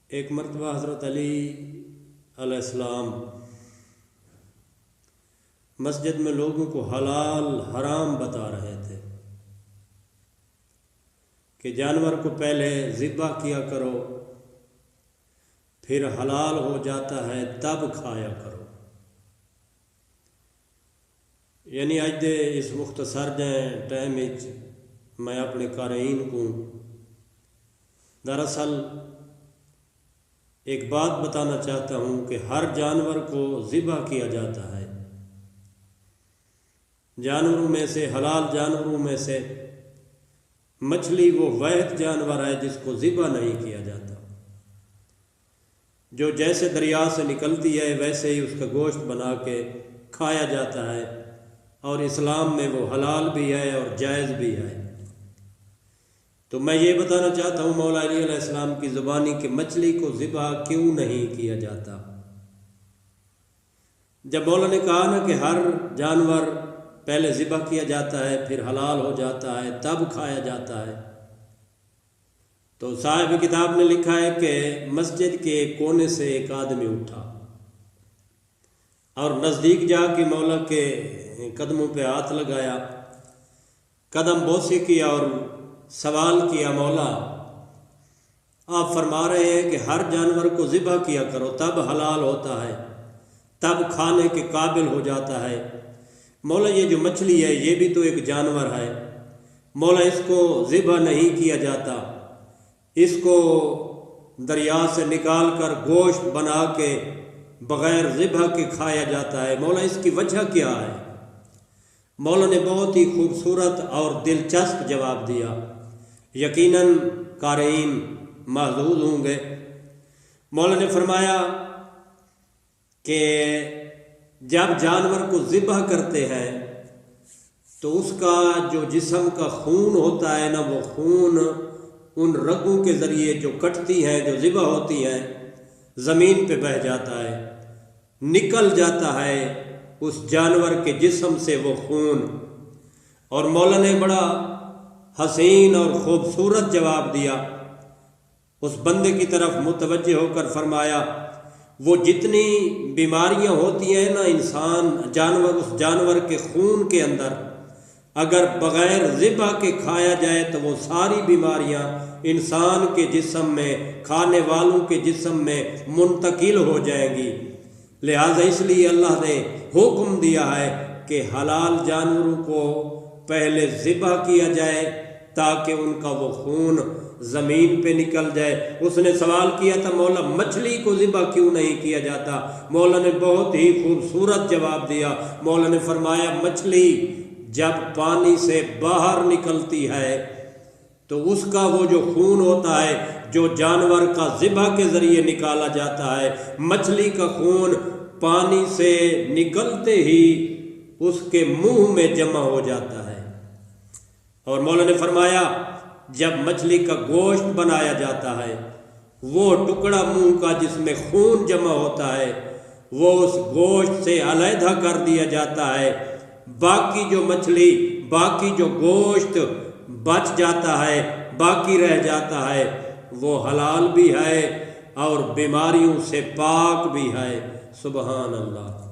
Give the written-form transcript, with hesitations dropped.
ایک مرتبہ حضرت علی علیہ السلام مسجد میں لوگوں کو حلال حرام بتا رہے تھے کہ جانور کو پہلے ذبح کیا کرو، پھر حلال ہو جاتا ہے تب کھایا کرو۔ یعنی اج دے اس مختصر جائیں ٹائم میں اپنے قارئین کو دراصل ایک بات بتانا چاہتا ہوں کہ ہر جانور کو ذبح کیا جاتا ہے۔ جانوروں میں سے، حلال جانوروں میں سے مچھلی وہ واحد جانور ہے جس کو ذبح نہیں کیا جاتا، جو جیسے دریا سے نکلتی ہے ویسے ہی اس کا گوشت بنا کے کھایا جاتا ہے، اور اسلام میں وہ حلال بھی ہے اور جائز بھی ہے۔ تو میں یہ بتانا چاہتا ہوں مولا علی علیہ السلام کی زبانی کہ مچھلی کو ذبح کیوں نہیں کیا جاتا۔ جب مولا نے کہا نا کہ ہر جانور پہلے ذبح کیا جاتا ہے پھر حلال ہو جاتا ہے تب کھایا جاتا ہے، تو صاحب کتاب نے لکھا ہے کہ مسجد کے ایک کونے سے ایک آدمی اٹھا اور نزدیک جا کے مولا کے قدموں پہ ہاتھ لگایا، قدم بوسی کیا اور سوال کیا، مولا آپ فرما رہے ہیں کہ ہر جانور کو ذبح کیا کرو تب حلال ہوتا ہے، تب کھانے کے قابل ہو جاتا ہے۔ مولا یہ جو مچھلی ہے یہ بھی تو ایک جانور ہے، مولا اس کو ذبح نہیں کیا جاتا، اس کو دریا سے نکال کر گوشت بنا کے بغیر ذبح کے کھایا جاتا ہے، مولا اس کی وجہ کیا ہے؟ مولا نے بہت ہی خوبصورت اور دلچسپ جواب دیا، یقیناً قارئین محظوظ ہوں گے۔ مولا نے فرمایا کہ جب جانور کو ذبح کرتے ہیں تو اس کا جو جسم کا خون ہوتا ہے نا، وہ خون ان رگوں کے ذریعے جو کٹتی ہیں، جو ذبح ہوتی ہیں، زمین پہ بہہ جاتا ہے، نکل جاتا ہے اس جانور کے جسم سے وہ خون۔ اور مولا نے بڑا حسین اور خوبصورت جواب دیا، اس بندے کی طرف متوجہ ہو کر فرمایا وہ جتنی بیماریاں ہوتی ہیں نا اس جانور کے خون کے اندر، اگر بغیر ذبح کے کھایا جائے تو وہ ساری بیماریاں انسان کے جسم میں، کھانے والوں کے جسم میں منتقل ہو جائیں گی۔ لہٰذا اس لیے اللہ نے حکم دیا ہے کہ حلال جانوروں کو پہلے ذبح کیا جائے تاکہ ان کا وہ خون زمین پہ نکل جائے۔ اس نے سوال کیا تھا مولا مچھلی کو ذبح کیوں نہیں کیا جاتا؟ مولا نے بہت ہی خوبصورت جواب دیا، مولا نے فرمایا مچھلی جب پانی سے باہر نکلتی ہے تو اس کا وہ جو خون ہوتا ہے جو جانور کا ذبح کے ذریعے نکالا جاتا ہے، مچھلی کا خون پانی سے نکلتے ہی اس کے منہ میں جمع ہو جاتا ہے۔ اور مولا نے فرمایا جب مچھلی کا گوشت بنایا جاتا ہے، وہ ٹکڑا منہ کا جس میں خون جمع ہوتا ہے وہ اس گوشت سے علیحدہ کر دیا جاتا ہے، باقی جو مچھلی، باقی جو گوشت بچ جاتا ہے، باقی رہ جاتا ہے، وہ حلال بھی ہے اور بیماریوں سے پاک بھی ہے۔ سبحان اللہ۔